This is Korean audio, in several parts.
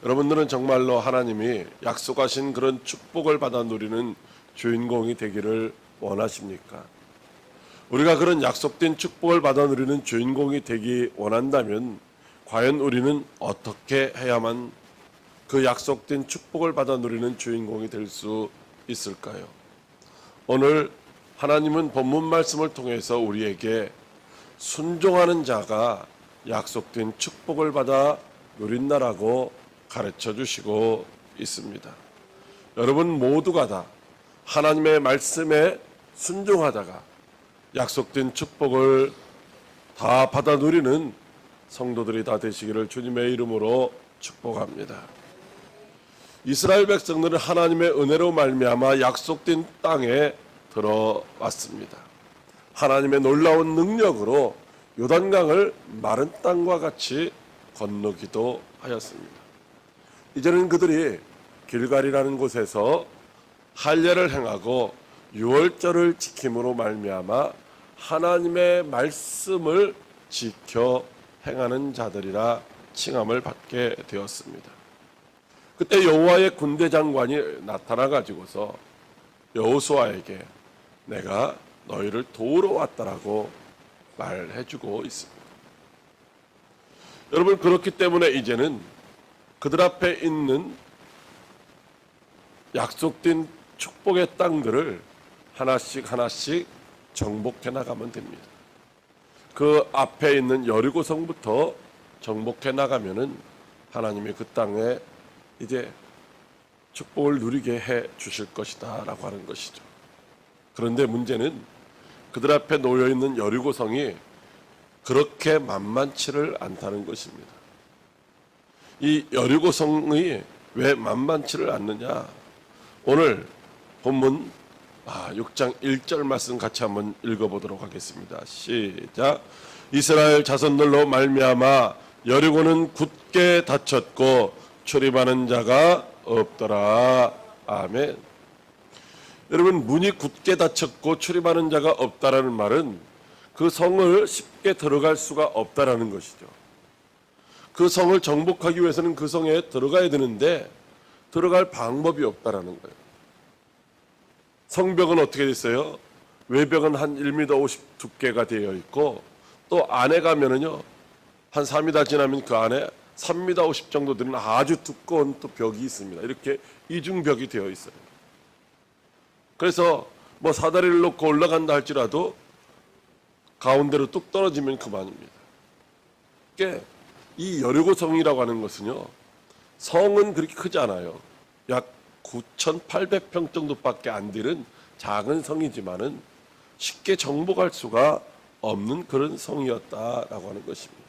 여러분들은 정말로 하나님이 약속하신 그런 축복을 받아 누리는 주인공이 되기를 원하십니까? 우리가 그런 약속된 축복을 받아 누리는 주인공이 되기 원한다면 과연 우리는 어떻게 해야만 그 약속된 축복을 받아 누리는 주인공이 될 수 있을까요? 오늘 하나님은 본문 말씀을 통해서 우리에게 순종하는 자가 약속된 축복을 받아 누린다라고 가르쳐 주시고 있습니다. 여러분 모두가 다 하나님의 말씀에 순종하다가 약속된 축복을 다 받아 누리는 성도들이 다 되시기를 주님의 이름으로 축복합니다. 이스라엘 백성들은 하나님의 은혜로 말미암아 약속된 땅에 들어왔습니다. 하나님의 놀라운 능력으로 요단강을 마른 땅과 같이 건너기도 하였습니다. 이제는 그들이 길갈이라는 곳에서 할례를 행하고 유월절을 지킴으로 말미암아 하나님의 말씀을 지켜 행하는 자들이라 칭함을 받게 되었습니다. 그때 여호와의 군대 장관이 나타나 가지고서 여호수아에게 내가 너희를 도우러 왔다라고 말해주고 있습니다. 여러분 그렇기 때문에 이제는 그들 앞에 있는 약속된 축복의 땅들을 하나씩 하나씩 정복해 나가면 됩니다. 그 앞에 있는 여리고성부터 정복해 나가면은 하나님이 그 땅에 이제 축복을 누리게 해 주실 것이다 라고 하는 것이죠. 그런데 문제는 그들 앞에 놓여 있는 여리고성이 그렇게 만만치를 않다는 것입니다. 이 여리고성이 왜 만만치를 않느냐? 오늘 본문 6장 1절 말씀 같이 한번 읽어보도록 하겠습니다. 시작. 이스라엘 자손들로 말미암아 여리고는 굳게 닫혔고 출입하는 자가 없더라. 아멘. 여러분 문이 굳게 닫혔고 출입하는 자가 없다라는 말은 그 성을 쉽게 들어갈 수가 없다라는 것이죠. 그 성을 정복하기 위해서는 그 성에 들어가야 되는데 들어갈 방법이 없다라는 거예요. 성벽은 어떻게 됐어요? 외벽은 한 1m 50 두께가 되어 있고 또 안에 가면은요 한 4m 지나면 그 안에 3m 50 정도 되는 아주 두꺼운 또 벽이 있습니다. 이렇게 이중벽이 되어 있어요. 그래서 뭐 사다리를 놓고 올라간다 할지라도 가운데로 뚝 떨어지면 그만입니다. 그러니까 이 여리고성이라고 하는 것은요 성은 그렇게 크지 않아요. 약 9,800평 정도밖에 안 되는 작은 성이지만은 쉽게 정복할 수가 없는 그런 성이었다라고 하는 것입니다.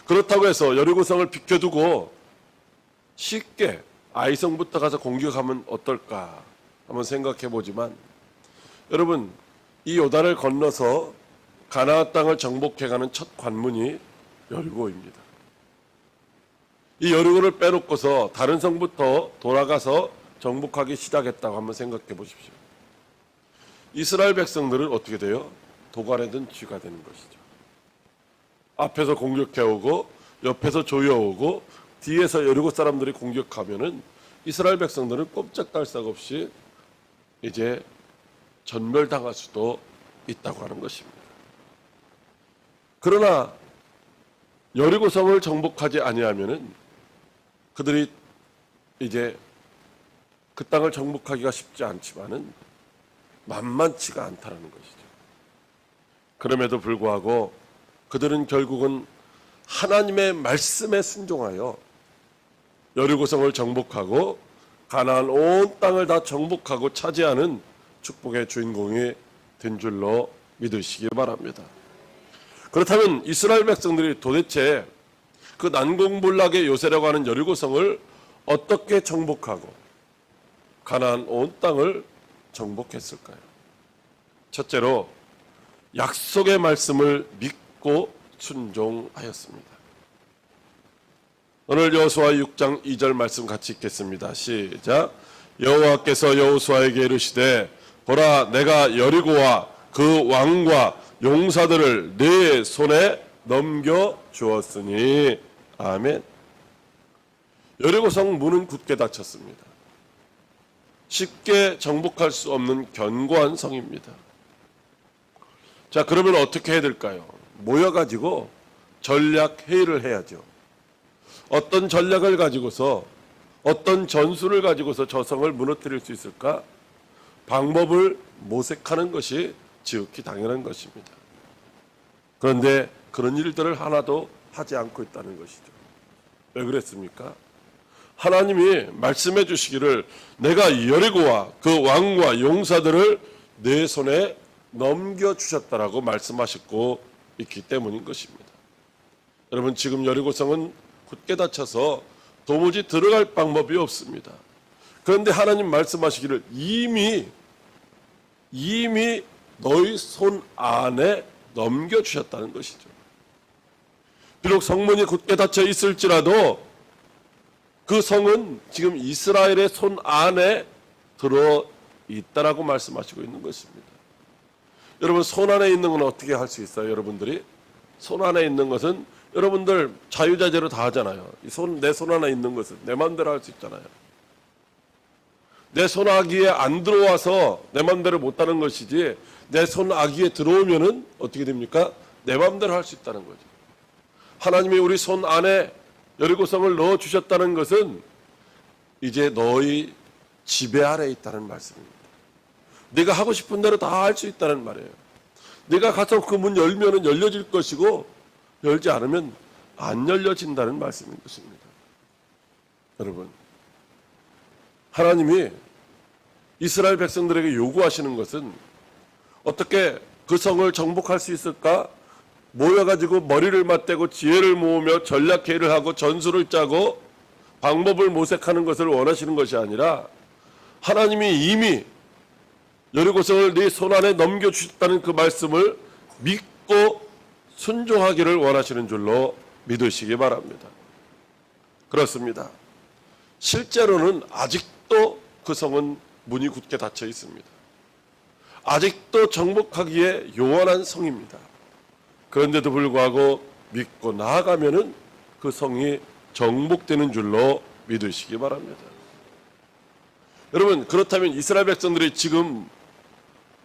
그렇다고 해서 여리고성을 비켜두고 쉽게 아이성부터 가서 공격하면 어떨까 한번 생각해 보지만 여러분 이 요단을 건너서 가나안 땅을 정복해가는 첫 관문이 여리고입니다. 이 여리고를 빼놓고서 다른 성부터 돌아가서 정복하기 시작했다고 한번 생각해 보십시오. 이스라엘 백성들은 어떻게 돼요? 도갈에 든 쥐가 되는 것이죠. 앞에서 공격해오고 옆에서 조여오고 뒤에서 여리고 사람들이 공격하면은 이스라엘 백성들은 꼼짝달싹 없이 이제 전멸당할 수도 있다고 하는 것입니다. 그러나 여리고성을 정복하지 아니하면은 그들이 이제 그 땅을 정복하기가 쉽지 않지만은 만만치가 않다라는 것이죠. 그럼에도 불구하고 그들은 결국은 하나님의 말씀에 순종하여 여리고성을 정복하고 가나안 온 땅을 다 정복하고 차지하는 축복의 주인공이 된 줄로 믿으시기 바랍니다. 그렇다면 이스라엘 백성들이 도대체 그 난공불락의 요새라고 하는 여리고성을 어떻게 정복하고 가나안 온 땅을 정복했을까요? 첫째로 약속의 말씀을 믿고 순종하였습니다. 오늘 여호수아 6장 2절 말씀 같이 읽겠습니다. 시작. 여호와께서 여호수아에게 이르시되 보라 내가 여리고와 그 왕과 용사들을 네 손에 넘겨 주었으니. 아멘. 여리고성 문은 굳게 닫혔습니다. 쉽게 정복할 수 없는 견고한 성입니다. 자, 그러면 어떻게 해야 될까요? 모여가지고 전략 회의를 해야죠. 어떤 전략을 가지고서, 어떤 전술을 가지고서 저 성을 무너뜨릴 수 있을까? 방법을 모색하는 것이 지극히 당연한 것입니다. 그런데 그런 일들을 하나도 하지 않고 있다는 것이죠. 왜 그랬습니까? 하나님이 말씀해 주시기를 내가 여리고와 그 왕과 용사들을 내 손에 넘겨주셨다라고 말씀하셨고 있기 때문인 것입니다. 여러분, 지금 여리고성은 굳게 닫혀서 도무지 들어갈 방법이 없습니다. 그런데 하나님 말씀하시기를 이미 너희 손 안에 넘겨주셨다는 것이죠. 비록 성문이 굳게 닫혀 있을지라도 그 성은 지금 이스라엘의 손 안에 들어 있다라고 말씀하시고 있는 것입니다. 여러분, 손 안에 있는 건 어떻게 할 수 있어요? 여러분들이 손 안에 있는 것은 여러분들 자유자재로 다 하잖아요. 내 손 안에 있는 것은 내 마음대로 할 수 있잖아요. 내 손아귀에 안 들어와서 내 마음대로 못하는 것이지, 내 손아귀에 들어오면은 어떻게 됩니까? 내 마음대로 할 수 있다는 거죠. 하나님이 우리 손 안에 여리고성을 넣어 주셨다는 것은 이제 너희 지배 아래 있다는 말씀입니다. 네가 하고 싶은 대로 다 할 수 있다는 말이에요. 네가 가서 그 문 열면은 열려질 것이고 열지 않으면 안 열려진다는 말씀인 것입니다. 여러분, 하나님이 이스라엘 백성들에게 요구하시는 것은 어떻게 그 성을 정복할 수 있을까? 모여가지고 머리를 맞대고 지혜를 모으며 전략회의를 하고 전술을 짜고 방법을 모색하는 것을 원하시는 것이 아니라 하나님이 이미 여리고성을 네 손 안에 넘겨주셨다는 그 말씀을 믿고 순종하기를 원하시는 줄로 믿으시기 바랍니다. 그렇습니다. 실제로는 아직도 그 성은 문이 굳게 닫혀 있습니다. 아직도 정복하기에 요원한 성입니다. 그런데도 불구하고 믿고 나아가면은 그 성이 정복되는 줄로 믿으시기 바랍니다. 여러분, 그렇다면 이스라엘 백성들이 지금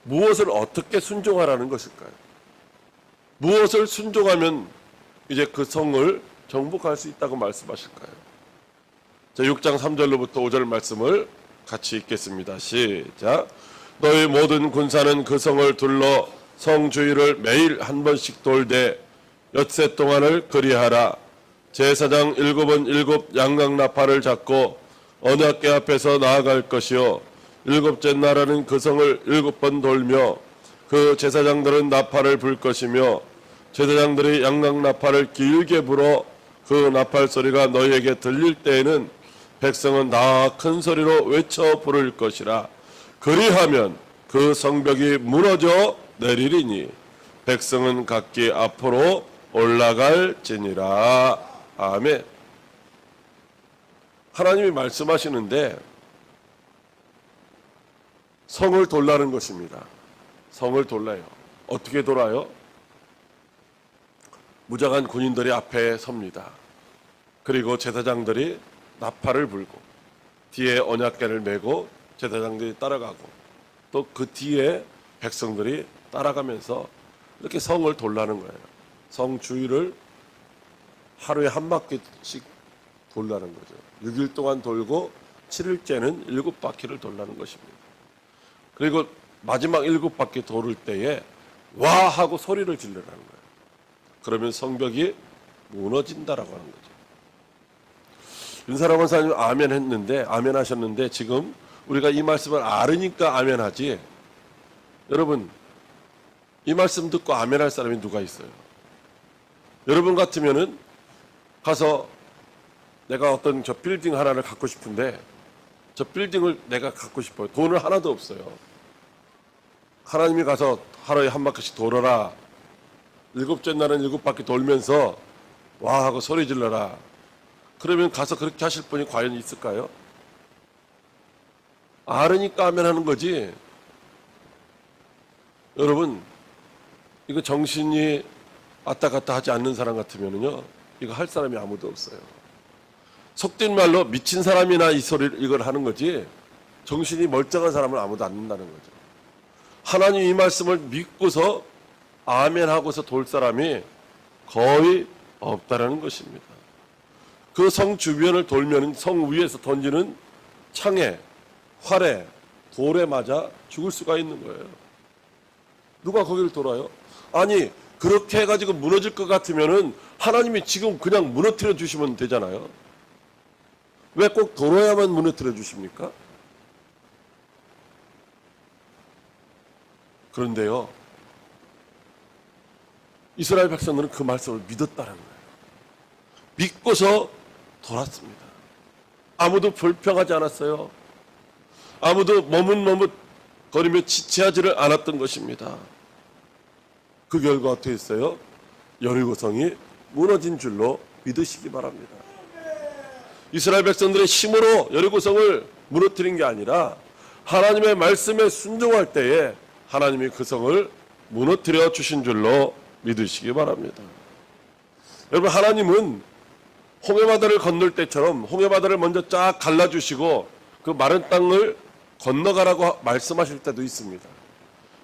무엇을 어떻게 순종하라는 것일까요? 무엇을 순종하면 이제 그 성을 정복할 수 있다고 말씀하실까요? 자, 6장 3절로부터 5절 말씀을 같이 읽겠습니다. 시작. 너희 모든 군사는 그 성을 둘러 성 주위를 매일 한 번씩 돌되 엿새 동안을 그리하라. 제사장 7은 7 양각나팔을 잡고 언약궤 앞에서 나아갈 것이요 7째 날에는 그 성을 7번 돌며 그 제사장들은 나팔을 불 것이며 제사장들이 양각나팔을 길게 불어 그 나팔 소리가 너희에게 들릴 때에는 백성은 다 큰 소리로 외쳐 부를 것이라. 그리하면 그 성벽이 무너져 내리리니 백성은 각기 앞으로 올라갈지니라. 아멘. 하나님이 말씀하시는데 성을 돌라는 것입니다. 성을 돌라요. 어떻게 돌아요? 무장한 군인들이 앞에 섭니다. 그리고 제사장들이 나팔을 불고 뒤에 언약궤를 메고 제사장들이 따라가고 또 그 뒤에 백성들이 따라가면서 이렇게 성을 돌라는 거예요. 성 주위를 하루에 한 바퀴씩 돌라는 거죠. 6일 동안 돌고 7일째는 7바퀴를 돌라는 것입니다. 그리고 마지막 7바퀴 돌을 때에 와 하고 소리를 지르라는 거예요. 그러면 성벽이 무너진다라고 하는 거죠. 윤사람 원사님 아멘 했는데, 아멘 하셨는데 지금 우리가 이 말씀을 알으니까 아멘 하지. 여러분, 이 말씀 듣고 아멘 할 사람이 누가 있어요? 여러분 같으면은 가서 내가 어떤 저 빌딩 하나를 갖고 싶은데 저 빌딩을 내가 갖고 싶어요. 돈은 하나도 없어요. 하나님이 가서 하루에 한 바퀴씩 돌아라. 7째 날은 7바퀴 돌면서 와 하고 소리 질러라. 그러면 가서 그렇게 하실 분이 과연 있을까요? 알으니까 하면 하는 거지. 여러분, 이거 정신이 왔다 갔다 하지 않는 사람 같으면요, 이거 할 사람이 아무도 없어요. 속된 말로 미친 사람이나 이 소리를 이걸 하는 거지, 정신이 멀쩡한 사람은 아무도 안 믿는다는 거죠. 하나님 이 말씀을 믿고서 아멘 하고서 돌 사람이 거의 없다라는 것입니다. 그 성 주변을 돌면 성 위에서 던지는 창에, 활에, 돌에 맞아 죽을 수가 있는 거예요. 누가 거기를 돌아요? 아니, 그렇게 해가지고 무너질 것 같으면은 하나님이 지금 그냥 무너뜨려 주시면 되잖아요. 왜 꼭 돌아야만 무너뜨려 주십니까? 그런데요, 이스라엘 백성들은 그 말씀을 믿었다는 거예요. 믿고서 돌았습니다. 아무도 불평하지 않았어요. 아무도 머뭇머뭇 거리며 지체하지를 않았던 것입니다. 그 결과 어떻게 했어요? 여리고성이 무너진 줄로 믿으시기 바랍니다. 이스라엘 백성들의 힘으로 여리고성을 무너뜨린 게 아니라 하나님의 말씀에 순종할 때에 하나님이 그 성을 무너뜨려 주신 줄로 믿으시기 바랍니다. 여러분, 하나님은 홍해바다를 건널 때처럼 홍해바다를 먼저 쫙 갈라주시고 그 마른 땅을 건너가라고 말씀하실 때도 있습니다.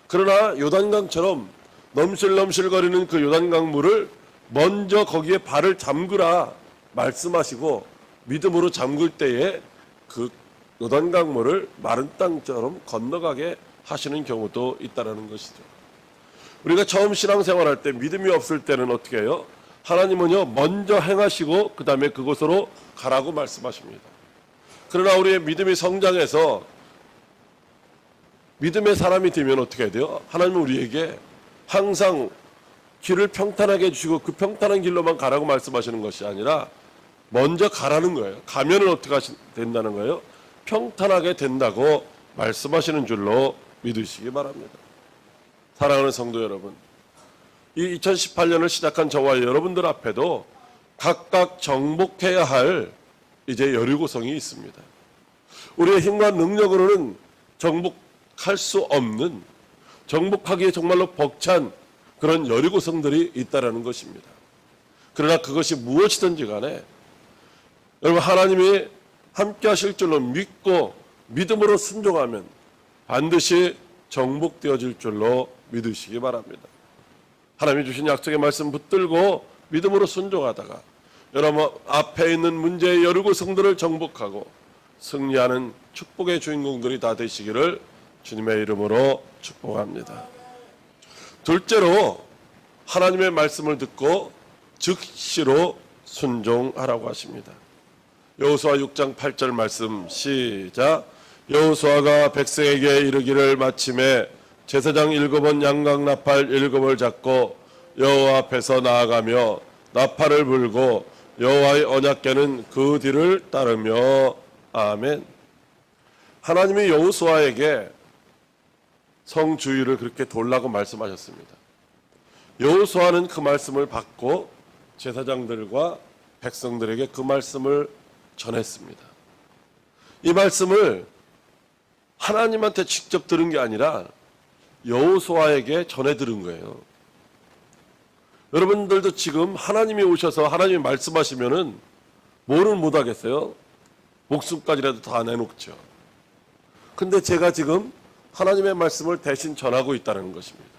그러나 요단강처럼 넘실넘실거리는 그 요단강 물을 먼저 거기에 발을 잠그라 말씀하시고 믿음으로 잠글 때에 그 요단강 물을 마른 땅처럼 건너가게 하시는 경우도 있다는 것이죠. 우리가 처음 신앙생활할 때 믿음이 없을 때는 어떻게 해요? 하나님은요, 먼저 행하시고 그 다음에 그곳으로 가라고 말씀하십니다. 그러나 우리의 믿음이 성장해서 믿음의 사람이 되면 어떻게 해야 돼요? 하나님은 우리에게 항상 길을 평탄하게 해주시고 그 평탄한 길로만 가라고 말씀하시는 것이 아니라 먼저 가라는 거예요. 가면은 어떻게 된다는 거예요? 평탄하게 된다고 말씀하시는 줄로 믿으시기 바랍니다. 사랑하는 성도 여러분, 이 2018년을 시작한 저와 여러분들 앞에도 각각 정복해야 할 이제 여리고성이 있습니다. 우리의 힘과 능력으로는 정복할 수 없는, 정복하기에 정말로 벅찬 그런 여리고성들이 있다라는 것입니다. 그러나 그것이 무엇이든지 간에 여러분, 하나님이 함께 하실 줄로 믿고 믿음으로 순종하면 반드시 정복되어질 줄로 믿으시기 바랍니다. 하나님이 주신 약속의 말씀 붙들고 믿음으로 순종하다가 여러분 앞에 있는 문제의 여리고성들을 정복하고 승리하는 축복의 주인공들이 다 되시기를 주님의 이름으로 축복합니다. 둘째로 하나님의 말씀을 듣고 즉시로 순종하라고 하십니다. 여호수아 6장 8절 말씀 시작. 여호수아가 백성에게 이르기를 마침에 제사장 7번 양각 나팔 7을 잡고 여호와 앞에서 나아가며 나팔을 불고 여호와의 언약궤는 그 뒤를 따르며 아멘. 하나님이 여호수아에게 성 주위를 그렇게 돌라고 말씀하셨습니다. 여호수아는 그 말씀을 받고 제사장들과 백성들에게 그 말씀을 전했습니다. 이 말씀을 하나님한테 직접 들은 게 아니라 여호수아에게 전해 들은 거예요. 여러분들도 지금 하나님이 오셔서 하나님이 말씀하시면은 뭐를 못 하겠어요? 목숨까지라도 다 내놓죠. 근데 제가 지금 하나님의 말씀을 대신 전하고 있다는 것입니다.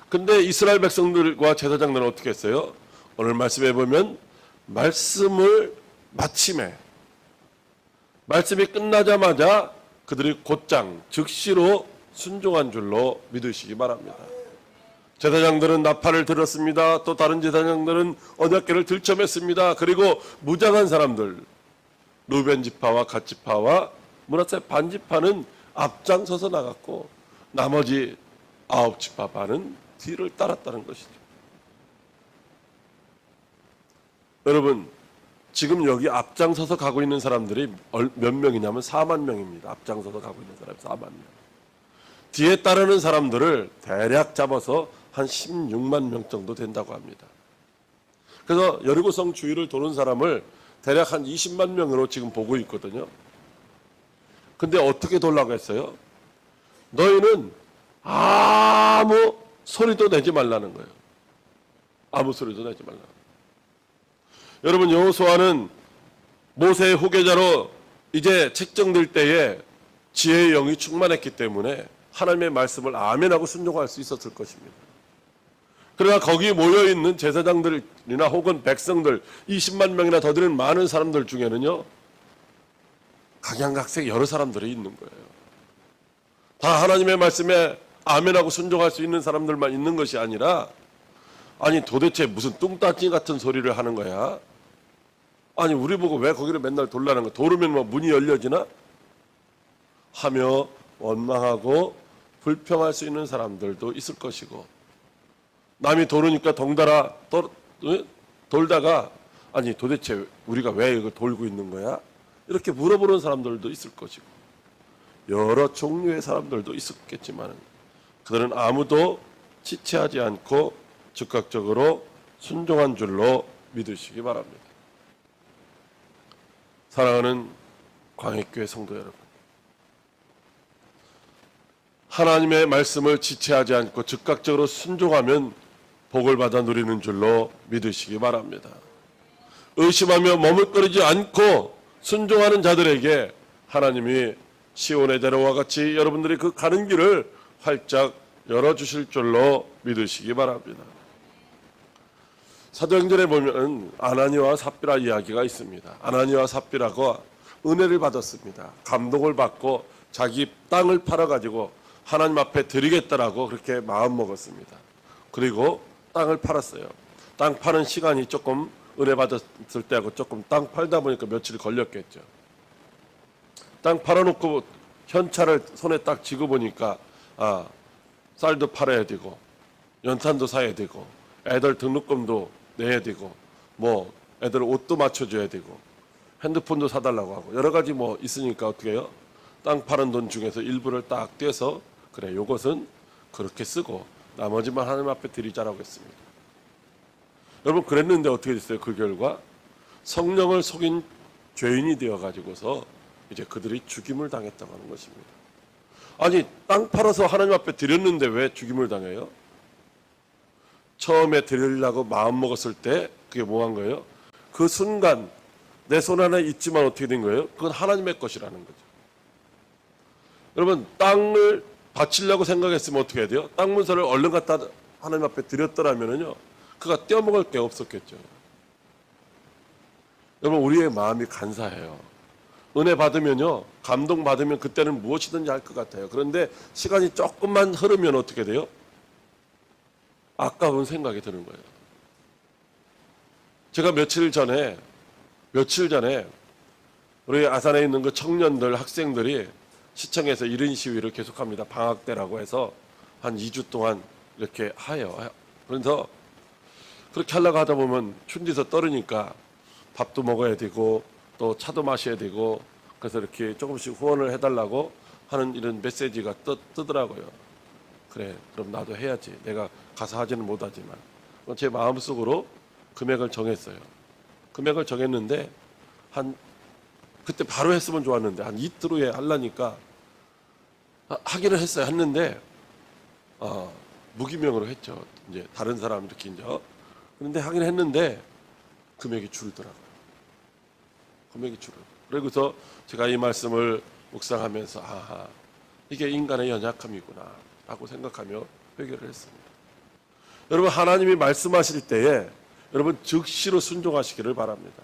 근데 이스라엘 백성들과 제사장들은 어떻게 했어요? 오늘 말씀해 보면 말씀을 마침에 말씀이 끝나자마자 그들이 곧장 즉시로 순종한 줄로 믿으시기 바랍니다. 제사장들은 나팔을 들었습니다. 또 다른 제사장들은 언약궤를 들쳐맸습니다. 그리고 무장한 사람들 루벤 지파와 갓 지파와 므낫세 반 지파는 앞장서서 나갔고 나머지 9지파 반은 뒤를 따랐다는 것이죠. 여러분, 지금 여기 앞장서서 가고 있는 사람들이 몇 명이냐면 4만 명입니다. 앞장서서 가고 있는 사람이 4만 명. 뒤에 따르는 사람들을 대략 잡아서 한 16만 명 정도 된다고 합니다. 그래서 여리고성 주위를 도는 사람을 대략 한 20만 명으로 지금 보고 있거든요. 근데 어떻게 돌라고 했어요? 너희는 아무 소리도 내지 말라는 거예요. 아무 소리도 내지 말라. 여러분, 여호수아는 모세의 후계자로 이제 책정될 때에 지혜의 영이 충만했기 때문에 하나님의 말씀을 아멘하고 순종할 수 있었을 것입니다. 그러나 거기 모여있는 제사장들이나 혹은 백성들 20만 명이나 더 되는 많은 사람들 중에는요, 각양각색 여러 사람들이 있는 거예요. 다 하나님의 말씀에 아멘하고 순종할 수 있는 사람들만 있는 것이 아니라, 아니 도대체 무슨 뚱따지 같은 소리를 하는 거야? 아니 우리 보고 왜 거기를 맨날 돌라는 거야? 도르면 뭐 문이 열려지나? 하며 원망하고 불평할 수 있는 사람들도 있을 것이고, 남이 도르니까 덩달아 돌다가 아니 도대체 우리가 왜 이걸 돌고 있는 거야? 이렇게 물어보는 사람들도 있을 것이고, 여러 종류의 사람들도 있었겠지만 그들은 아무도 지체하지 않고 즉각적으로 순종한 줄로 믿으시기 바랍니다. 사랑하는 광역교회 성도 여러분, 하나님의 말씀을 지체하지 않고 즉각적으로 순종하면 복을 받아 누리는 줄로 믿으시기 바랍니다. 의심하며 머뭇거리지 않고 순종하는 자들에게 하나님이 시온의 대로와 같이 여러분들이 그 가는 길을 활짝 열어주실 줄로 믿으시기 바랍니다. 사도행전에 보면 아나니아와 삽비라 이야기가 있습니다. 아나니아와 삽비라가 은혜를 받았습니다. 감동을 받고 자기 땅을 팔아가지고 하나님 앞에 드리겠다라고 그렇게 마음 먹었습니다. 그리고 땅을 팔았어요. 땅 파는 시간이 조금 은혜 받았을 때하고 조금 땅 팔다 보니까 며칠 걸렸겠죠. 땅 팔아놓고 현찰을 손에 딱 쥐고 보니까 쌀도 팔아야 되고 연탄도 사야 되고 애들 등록금도 내야 되고 뭐 애들 옷도 맞춰줘야 되고 핸드폰도 사달라고 하고 여러 가지 뭐 있으니까 어떻게 해요? 땅 파는 돈 중에서 일부를 딱 떼서 그래 요것은 그렇게 쓰고 나머지만 하나님 앞에 드리자라고 했습니다. 여러분 그랬는데 어떻게 됐어요? 그 결과 성령을 속인 죄인이 되어가지고서 이제 그들이 죽임을 당했다고 하는 것입니다. 아니 땅 팔아서 하나님 앞에 드렸는데 왜 죽임을 당해요? 처음에 드리려고 마음 먹었을 때 그게 뭐 한 거예요? 그 순간 내 손 안에 있지만 어떻게 된 거예요? 그건 하나님의 것이라는 거죠. 여러분 땅을 바치려고 생각했으면 어떻게 해야 돼요? 땅 문서를 얼른 갖다 하나님 앞에 드렸더라면요 그가 떼어먹을 게 없었겠죠. 여러분 우리의 마음이 간사해요. 은혜 받으면요 감동 받으면 그때는 무엇이든지 할 것 같아요. 그런데 시간이 조금만 흐르면 어떻게 돼요? 아까운 생각이 드는 거예요. 제가 며칠 전에 우리 아산에 있는 그 청년들 학생들이 시청에서 1인 시위를 계속합니다. 방학 때라고 해서 한 2주 동안 이렇게 해요. 그래서 그렇게 하려고 하다 보면 춘디서 떨으니까 밥도 먹어야 되고 또 차도 마셔야 되고 그래서 이렇게 조금씩 후원을 해달라고 하는 이런 메시지가 뜨더라고요. 그래 그럼 나도 해야지. 내가 가서 하지는 못하지만 제 마음속으로 금액을 정했어요. 금액을 정했는데 그때 바로 했으면 좋았는데 한 이틀 후에 하려니까 하기는 했어요. 했는데 무기명으로 했죠. 이제 다른 사람 이렇게 이제 그런데 하긴 했는데 금액이 줄더라고요. 금액이 줄어. 그래서 제가 이 말씀을 묵상하면서 이게 인간의 연약함이구나 라고 생각하며 회개를 했습니다. 여러분 하나님이 말씀하실 때에 여러분 즉시로 순종하시기를 바랍니다.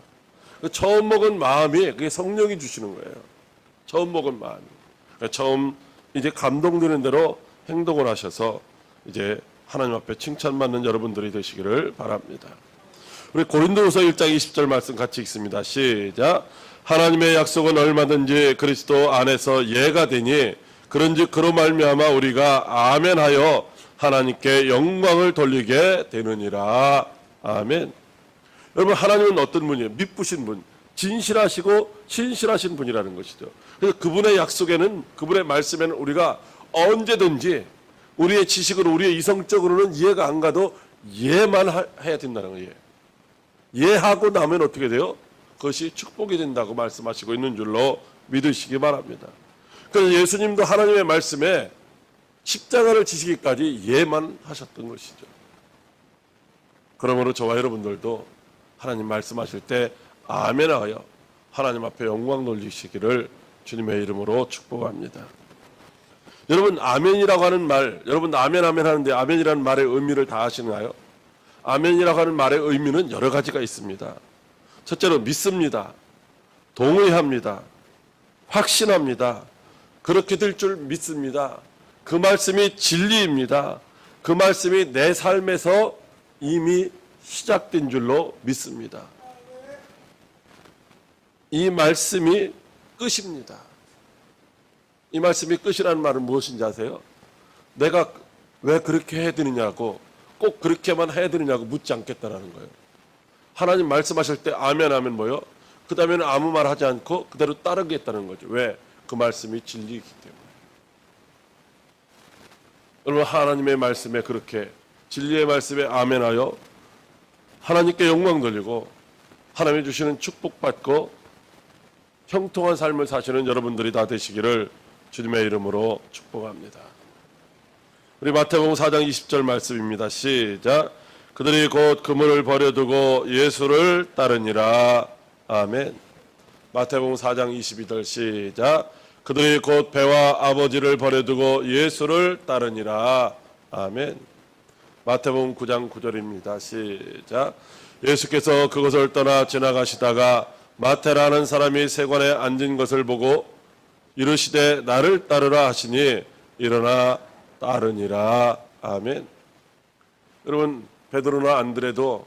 처음 먹은 마음이 그게 성령이 주시는 거예요. 처음 먹은 마음이. 처음 이제 감동되는 대로 행동을 하셔서 이제 하나님 앞에 칭찬받는 여러분들이 되시기를 바랍니다. 우리 고린도후서 1장 20절 말씀 같이 읽습니다. 시작. 하나님의 약속은 얼마든지 그리스도 안에서 예가 되니 그런즉 그로 말미암아 우리가 아멘하여 하나님께 영광을 돌리게 되느니라. 아멘. 여러분 하나님은 어떤 분이에요? 미쁘신 분, 진실하시고 신실하신 분이라는 것이죠. 그래서 그분의 약속에는 그분의 말씀에는 우리가 언제든지 우리의 지식으로 우리의 이성적으로는 이해가 안 가도 이해만 해야 된다는 거예요. 예하고 나면 어떻게 돼요? 그것이 축복이 된다고 말씀하시고 있는 줄로 믿으시기 바랍니다. 그래서 예수님도 하나님의 말씀에 십자가를 지시기까지 예만 하셨던 것이죠. 그러므로 저와 여러분들도 하나님 말씀하실 때 아멘하여 하나님 앞에 영광 돌리시기를 주님의 이름으로 축복합니다. 여러분, 아멘이라고 하는 말, 여러분 아멘 하는데 아멘이라는 말의 의미를 다 아시나요? 아멘이라고 하는 말의 의미는 여러 가지가 있습니다. 첫째로 믿습니다. 동의합니다. 확신합니다. 그렇게 될 줄 믿습니다. 그 말씀이 진리입니다. 그 말씀이 내 삶에서 이미 시작된 줄로 믿습니다. 이 말씀이 끝입니다. 이 말씀이 끝이라는 말은 무엇인지 아세요? 내가 왜 그렇게 해야 되느냐고, 꼭 그렇게만 해야 되느냐고 묻지 않겠다라는 거예요. 하나님 말씀하실 때 아멘 하면 뭐요? 그 다음에는 아무 말 하지 않고 그대로 따르겠다는 거죠. 왜? 그 말씀이 진리이기 때문에. 여러분, 하나님의 말씀에 그렇게 진리의 말씀에 아멘하여 하나님께 영광 돌리고 하나님이 주시는 축복받고 형통한 삶을 사시는 여러분들이 다 되시기를 주님의 이름으로 축복합니다. 우리 마태복음 4장 20절 말씀입니다. 시작. 그들이 곧 그물을 버려두고 예수를 따르니라. 아멘. 마태복음 4장 22절 시작. 그들이 곧 배와 아버지를 버려두고 예수를 따르니라. 아멘. 마태복음 9장 9절입니다. 시작. 예수께서 그것을 떠나 지나가시다가 마태라는 사람이 세관에 앉은 것을 보고 이르시되 나를 따르라 하시니 일어나 따르니라. 아멘. 여러분, 베드로나 안드레도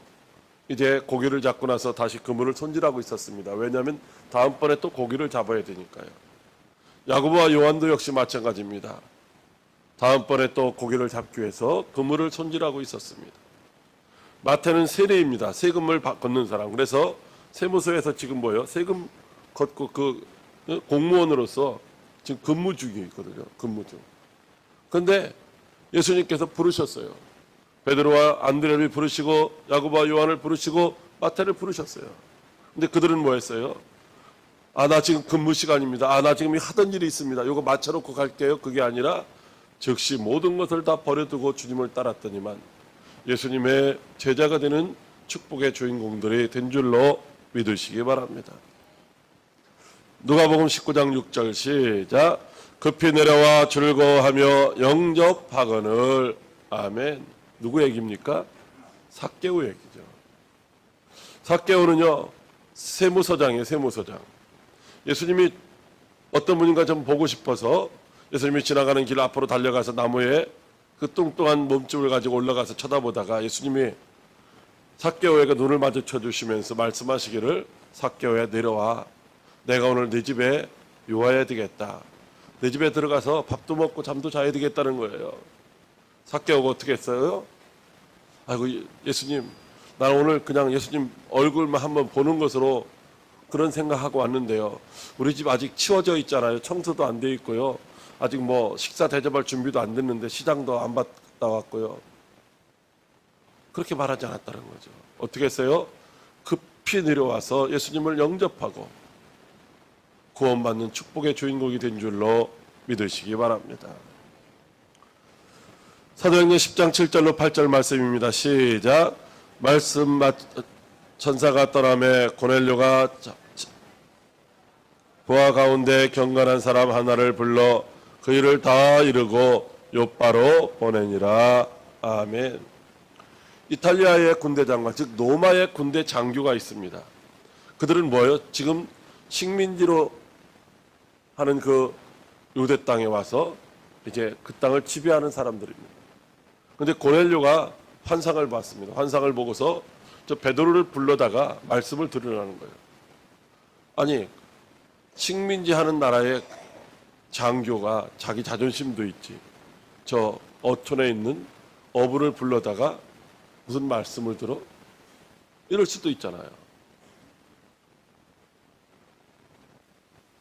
이제 고기를 잡고 나서 다시 그물을 손질하고 있었습니다. 왜냐하면 다음번에 또 고기를 잡아야 되니까요. 야고보와 요한도 역시 마찬가지입니다. 다음번에 또 고기를 잡기 위해서 그물을 손질하고 있었습니다. 마태는 세례입니다. 세금을 걷는 사람. 그래서 세무서에서 지금 뭐예요? 세금 걷고 그 공무원으로서 지금 근무 중에 있거든요. 근무 중. 그런데 예수님께서 부르셨어요. 베드로와 안드레를 부르시고 야고보와 요한을 부르시고 마태를 부르셨어요. 근데 그들은 뭐 했어요? 아, 나 지금 근무 시간입니다. 아, 나 지금 하던 일이 있습니다. 이거 맞춰놓고 갈게요. 그게 아니라 즉시 모든 것을 다 버려두고 주님을 따랐더니만 예수님의 제자가 되는 축복의 주인공들이 된 줄로 믿으시기 바랍니다. 누가복음 19장 6절 시작. 급히 내려와 즐거워하며 영접하거늘. 아멘. 누구 얘기입니까? 삭개오 얘기죠. 삭개오는요, 세무서장이에요. 세무서장. 예수님이 어떤 분인가 좀 보고 싶어서 예수님이 지나가는 길 앞으로 달려가서 나무에 그 뚱뚱한 몸집을 가지고 올라가서 쳐다보다가 예수님이 삭개오에게 눈을 마주쳐 주시면서 말씀하시기를, 삭개오야 내려와. 내가 오늘 네 집에 요하야 되겠다. 내 집에 들어가서 밥도 먹고 잠도 자야 되겠다는 거예요. 삭개오가 어떻게 했어요? 아이고 예수님, 나 오늘 그냥 예수님 얼굴만 한번 보는 것으로 그런 생각하고 왔는데요. 우리 집 아직 치워져 있잖아요. 청소도 안 돼 있고요. 아직 뭐 식사 대접할 준비도 안 됐는데 시장도 안 갔다 왔고요. 그렇게 말하지 않았다는 거죠. 어떻게 했어요? 급히 내려와서 예수님을 영접하고 구원받는 축복의 주인공이 된 줄로 믿으시기 바랍니다. 사도행전 10장 7절로 8절 말씀입니다. 시작. 말씀 천사가 떠나매 고넬료가 부하 가운데 경건한 사람 하나를 불러 그 일을 다 이루고 요바로 보내니라. 아멘. 이탈리아의 군대 장관, 즉 로마의 군대 장교가 있습니다. 그들은 뭐예요? 지금 식민지로 하는 그 유대 땅에 와서 이제 그 땅을 지배하는 사람들입니다. 그런데 고넬료가 환상을 봤습니다. 환상을 보고서 저 베드로를 불러다가 말씀을 들으라는 거예요. 아니, 식민지 하는 나라의 장교가 자기 자존심도 있지, 저 어촌에 있는 어부를 불러다가 무슨 말씀을 들어? 이럴 수도 있잖아요.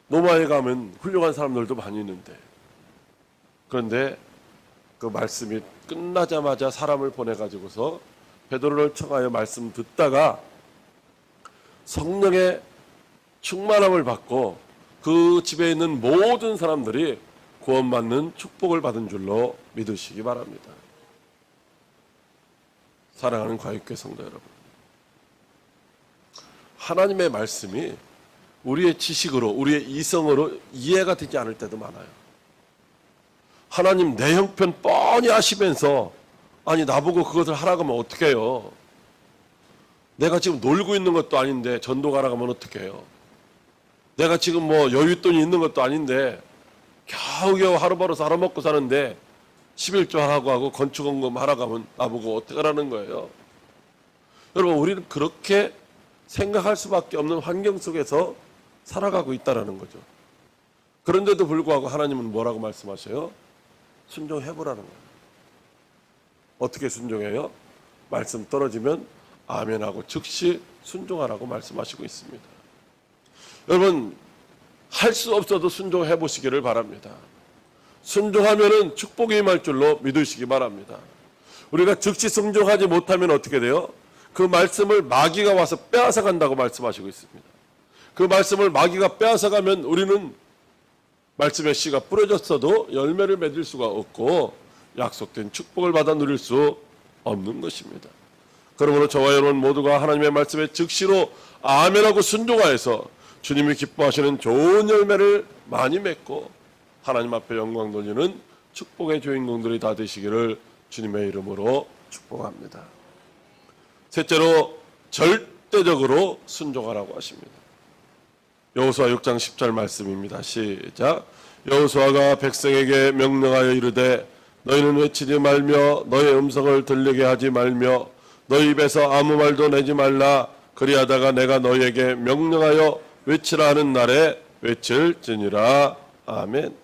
로마에 가면 훌륭한 사람들도 많이 있는데, 그런데 그 말씀이 끝나자마자 사람을 보내가지고서 베드로를 청하여 말씀 듣다가 성령의 충만함을 받고 그 집에 있는 모든 사람들이 구원받는 축복을 받은 줄로 믿으시기 바랍니다. 사랑하는 과육교 성도 여러분, 하나님의 말씀이 우리의 지식으로, 우리의 이성으로 이해가 되지 않을 때도 많아요. 하나님 내 형편 뻔히 아시면서 아니 나보고 그것을 하라고 하면 어떻게 해요? 내가 지금 놀고 있는 것도 아닌데 전도 가라고 하면 어떻게 해요? 내가 지금 뭐 여윳돈이 있는 것도 아닌데 겨우겨우 하루 벌어서 하루 먹고 사는데 11조 하라고 하고 건축원금 하라고 하면 나보고 어떻게 하라는 거예요? 여러분, 우리는 그렇게 생각할 수밖에 없는 환경 속에서 살아가고 있다는 거죠. 그런데도 불구하고 하나님은 뭐라고 말씀하셔요? 순종해보라는 거예요. 어떻게 순종해요? 말씀 떨어지면 아멘하고 즉시 순종하라고 말씀하시고 있습니다. 여러분, 할 수 없어도 순종해 보시기를 바랍니다. 순종하면은 축복이 임할 줄로 믿으시기 바랍니다. 우리가 즉시 순종하지 못하면 어떻게 돼요? 그 말씀을 마귀가 와서 빼앗아 간다고 말씀하시고 있습니다. 그 말씀을 마귀가 빼앗아 가면 우리는 말씀의 씨가 뿌려졌어도 열매를 맺을 수가 없고 약속된 축복을 받아 누릴 수 없는 것입니다. 그러므로 저와 여러분 모두가 하나님의 말씀에 즉시로 아멘하고 순종하여서 주님이 기뻐하시는 좋은 열매를 많이 맺고 하나님 앞에 영광 돌리는 축복의 주인공들이 다 되시기를 주님의 이름으로 축복합니다. 셋째로 절대적으로 순종하라고 하십니다. 여호수아 6장 10절 말씀입니다. 시작. 여호수아가 백성에게 명령하여 이르되 너희는 외치지 말며 너의 음성을 들리게 하지 말며 너희 입에서 아무 말도 내지 말라. 그리하다가 내가 너희에게 명령하여 외치라 하는 날에 외칠지니라. 아멘.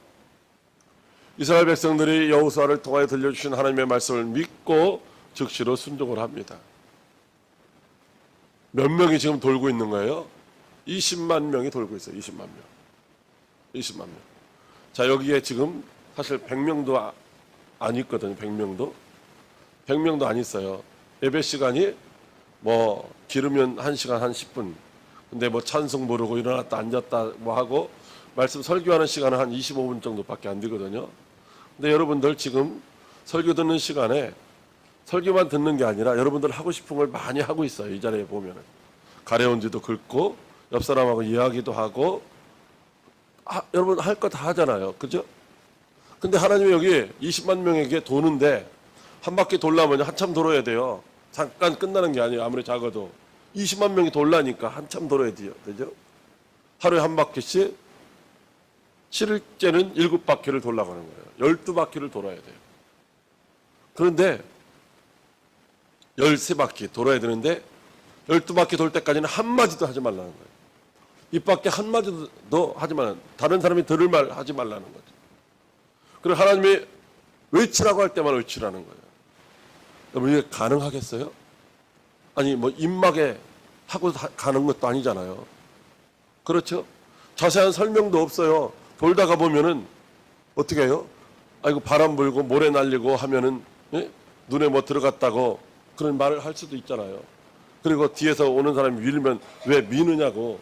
이스라엘 백성들이 여호수아를 통하여 들려주신 하나님의 말씀을 믿고 즉시로 순종을 합니다. 몇 명이 지금 돌고 있는 거예요? 20만 명이 돌고 있어요. 20만 명. 20만 명. 자, 여기에 지금 사실 100명도 안 있거든요. 100명도 안 있어요. 예배 시간이 뭐 길으면 1시간 한 10분. 근데 뭐 찬송 부르고 일어났다 앉았다 뭐 하고 말씀 설교하는 시간은 한 25분 정도밖에 안 되거든요. 근데 여러분들 지금 설교 듣는 시간에 설교만 듣는 게 아니라 여러분들 하고 싶은 걸 많이 하고 있어요. 이 자리에 보면은 가려운 지도 긁고 옆 사람하고 이야기도 하고 여러분 할 거 다 하잖아요. 그죠? 근데 하나님이 여기 20만 명에게 도는데 한 바퀴 돌려면 한참 돌아야 돼요. 잠깐 끝나는 게 아니에요. 아무리 작아도 20만 명이 돌라니까 한참 돌아야 돼요. 그죠? 하루에 한 바퀴씩 실제는 7바퀴를 돌아가는 거예요. 12바퀴를 돌아야 돼요. 그런데 13바퀴 돌아야 되는데 12바퀴 돌 때까지는 한마디도 하지 말라는 거예요. 입 밖에 한마디도 하지 말라는, 다른 사람이 들을 말 하지 말라는 거죠. 그리고 하나님이 외치라고 할 때만 외치라는 거예요. 여러분 이게 가능하겠어요? 아니 뭐 입막에 하고 가는 것도 아니잖아요. 그렇죠? 자세한 설명도 없어요. 돌다가 보면은 어떻게 해요? 아이고 바람 불고 모래 날리고 하면은 예? 눈에 뭐 들어갔다고 그런 말을 할 수도 있잖아요. 그리고 뒤에서 오는 사람이 밀면 왜 미느냐고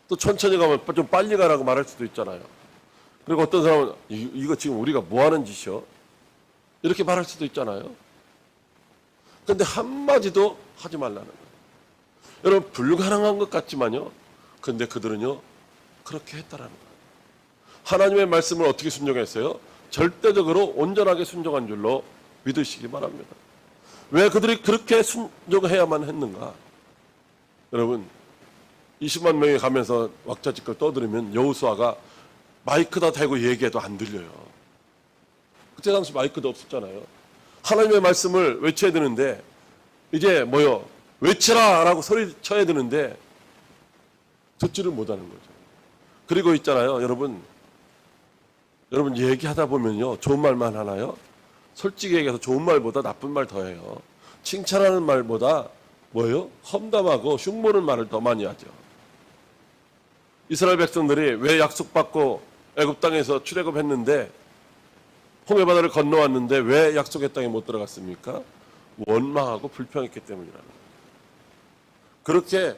또 천천히 가면 좀 빨리 가라고 말할 수도 있잖아요. 그리고 어떤 사람은 이거 지금 우리가 뭐 하는 짓이요? 이렇게 말할 수도 있잖아요. 근데 한마디도 하지 말라는 거예요. 여러분 불가능한 것 같지만요. 근데 그들은요 그렇게 했다라는 거예요. 하나님의 말씀을 어떻게 순종했어요? 절대적으로 온전하게 순종한 줄로 믿으시기 바랍니다. 왜 그들이 그렇게 순종해야만 했는가? 여러분 20만 명이 가면서 왁자지껄 떠들으면 여호수아가 마이크다 대고 얘기해도 안 들려요. 그때 당시 마이크도 없었잖아요. 하나님의 말씀을 외쳐야 되는데 이제 뭐요? 외치라 라고 소리 쳐야 되는데 듣지를 못하는 거죠. 그리고 있잖아요. 여러분 얘기하다 보면요. 좋은 말만 하나요? 솔직히 얘기해서 좋은 말보다 나쁜 말 더 해요. 칭찬하는 말보다 뭐예요? 험담하고 흉보는 말을 더 많이 하죠. 이스라엘 백성들이 왜 약속받고 애굽 땅에서 출애굽했는데 홍해 바다를 건너왔는데 왜 약속의 땅에 못 들어갔습니까? 원망하고 불평했기 때문이라는 거예요. 그렇게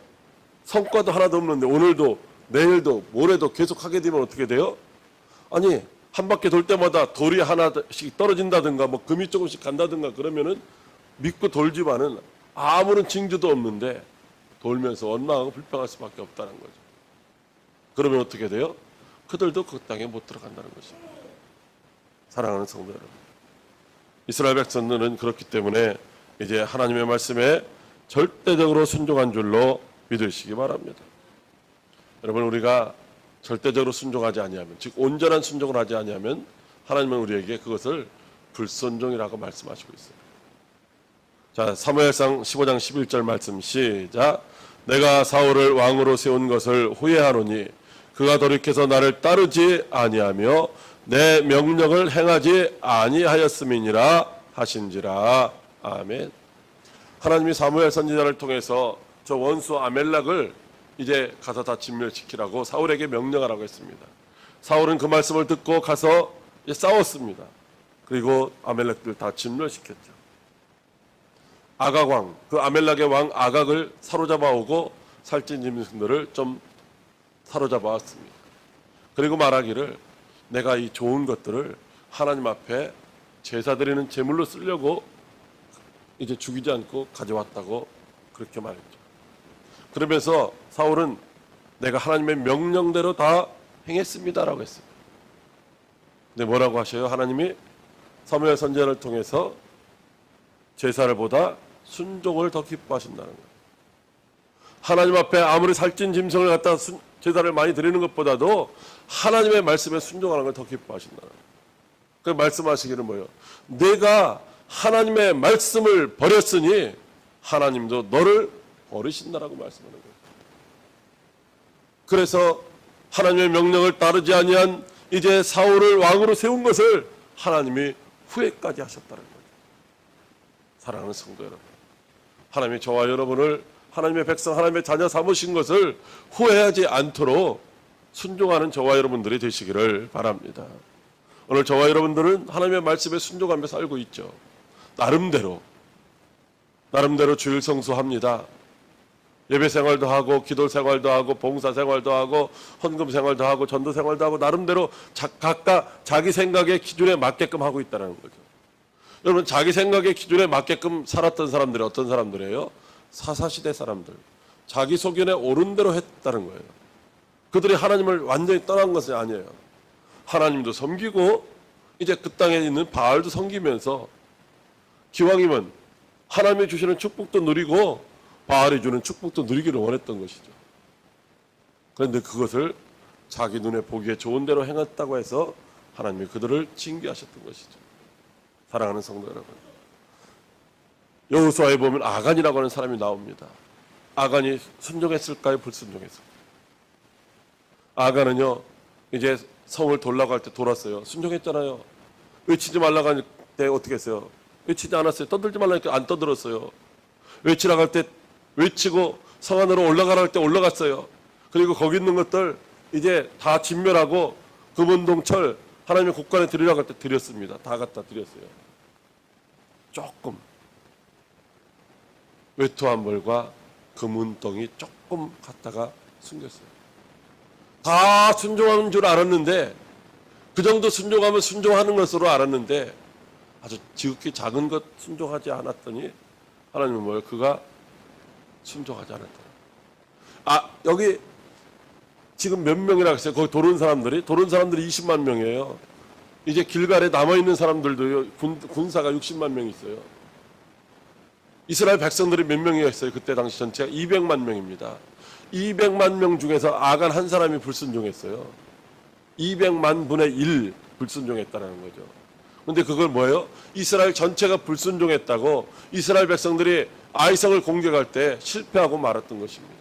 성과도 하나도 없는데 오늘도 내일도 모레도 계속 하게 되면 어떻게 돼요? 아니 한 바퀴 돌 때마다 돌이 하나씩 떨어진다든가 뭐 금이 조금씩 간다든가 그러면은 믿고 돌지만은 아무런 징조도 없는데 돌면서 원망하고 불평할 수밖에 없다는 거죠. 그러면 어떻게 돼요? 그들도 그 땅에 못 들어간다는 것입니다. 사랑하는 성도 여러분, 이스라엘 백성들은 그렇기 때문에 이제 하나님의 말씀에 절대적으로 순종한 줄로 믿으시기 바랍니다. 여러분, 우리가 절대적으로 순종하지 아니하면, 즉 온전한 순종을 하지 아니하면 하나님은 우리에게 그것을 불순종이라고 말씀하시고 있어요. 자, 사무엘상 15장 11절 말씀 시작. 내가 사울을 왕으로 세운 것을 후회하노니 그가 돌이켜서 나를 따르지 아니하며 내 명령을 행하지 아니하였음이니라 하신지라. 아멘. 하나님이 사무엘 선지자를 통해서 저 원수 아멜렉을 이제 가서 다 진멸시키라고 사울에게 명령하라고 했습니다. 사울은 그 말씀을 듣고 가서 싸웠습니다. 그리고 아멜렉들 다 진멸시켰죠. 아각 왕, 그 아멜렉의 왕 아각을 사로잡아 오고 살찐 짐승들을 좀 사로잡아 왔습니다. 그리고 말하기를 내가 이 좋은 것들을 하나님 앞에 제사 드리는 제물로 쓰려고 이제 죽이지 않고 가져왔다고 그렇게 말했죠. 그러면서 사울은 내가 하나님의 명령대로 다 행했습니다라고 했습니다. 근데 뭐라고 하셔요? 하나님이 사무엘 선지자를 통해서 제사를 보다 순종을 더 기뻐하신다는 거예요. 하나님 앞에 아무리 살찐 짐승을 갖다 제사를 많이 드리는 것보다도 하나님의 말씀에 순종하는 걸 더 기뻐하신다는 거예요. 그 말씀하시기는 뭐예요? 내가 하나님의 말씀을 버렸으니 하나님도 너를 버리신다라고 말씀하는 거예요. 그래서 하나님의 명령을 따르지 아니한 이제 사울을 왕으로 세운 것을 하나님이 후회까지 하셨다는 거예요. 사랑하는 성도 여러분, 하나님이 저와 여러분을 하나님의 백성, 하나님의 자녀 삼으신 것을 후회하지 않도록 순종하는 저와 여러분들이 되시기를 바랍니다. 오늘 저와 여러분들은 하나님의 말씀에 순종하며 살고 있죠. 나름대로 주일 성수합니다. 예배 생활도 하고 기도 생활도 하고 봉사 생활도 하고 헌금 생활도 하고 전도 생활도 하고 나름대로 각각 자기 생각의 기준에 맞게끔 하고 있다는 거죠. 여러분, 자기 생각의 기준에 맞게끔 살았던 사람들이 어떤 사람들이에요? 사사시대 사람들. 자기 소견에 옳은 대로 했다는 거예요. 그들이 하나님을 완전히 떠난 것이 아니에요. 하나님도 섬기고 이제 그 땅에 있는 바알도 섬기면서 기왕이면 하나님이 주시는 축복도 누리고 바알이 주는 축복도 누리기를 원했던 것이죠. 그런데 그것을 자기 눈에 보기에 좋은 대로 행했다고 해서 하나님이 그들을 징계하셨던 것이죠. 사랑하는 성도 여러분, 여호수아에 보면 아간이라고 하는 사람이 나옵니다. 아간이 순종했을까요? 불순종했을까요? 아간은요, 이제 성을 돌라고 할 때 돌았어요. 순종했잖아요. 외치지 말라고 할 때 어떻게 했어요? 외치지 않았어요. 떠들지 말라니까 안 떠들었어요. 외치라고 할 때 외치고 성 안으로 올라가라 할 때 올라갔어요. 그리고 거기 있는 것들 이제 다 진멸하고 금은동철 하나님의 곳간에 드리라고 할 때 드렸습니다. 다 갖다 드렸어요. 조금 외투한벌과 금은덩이 조금 갖다가 숨겼어요. 다 순종하는 줄 알았는데, 그 정도 순종하면 순종하는 것으로 알았는데 아주 지극히 작은 것 순종하지 않았더니 하나님은 뭐예요? 그가 순종하지 않았다. 여기 지금 몇 명이라고 했어요? 거기 도른 사람들이 20만 명이에요. 이제 길갈에 남아있는 사람들도 군사가 60만 명 있어요. 이스라엘 백성들이 몇 명이었어요? 그때 당시 전체가 200만 명입니다. 200만 명 중에서 아간 한 사람이 불순종했어요. 200만 분의 1 불순종했다는 거죠. 근데 그걸 뭐예요? 이스라엘 전체가 불순종했다고 이스라엘 백성들이 아이성을 공격할 때 실패하고 말았던 것입니다.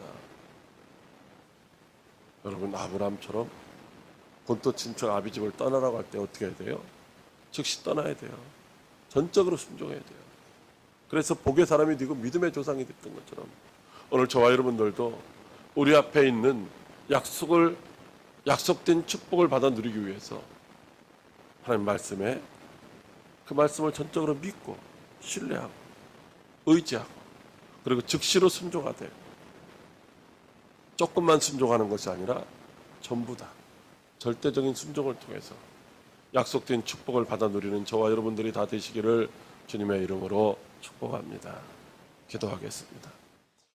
여러분, 아브라함처럼 본토 친척 아비집을 떠나라고 할 때 어떻게 해야 돼요? 즉시 떠나야 돼요. 전적으로 순종해야 돼요. 그래서 복의 사람이 되고 믿음의 조상이 됐던 것처럼 오늘 저와 여러분들도 우리 앞에 있는 약속된 축복을 받아 누리기 위해서 하나님 말씀에 그 말씀을 전적으로 믿고 신뢰하고 의지하고 그리고 즉시로 순종하되 조금만 순종하는 것이 아니라 전부 다 절대적인 순종을 통해서 약속된 축복을 받아 누리는 저와 여러분들이 다 되시기를 주님의 이름으로 축복합니다. 기도하겠습니다.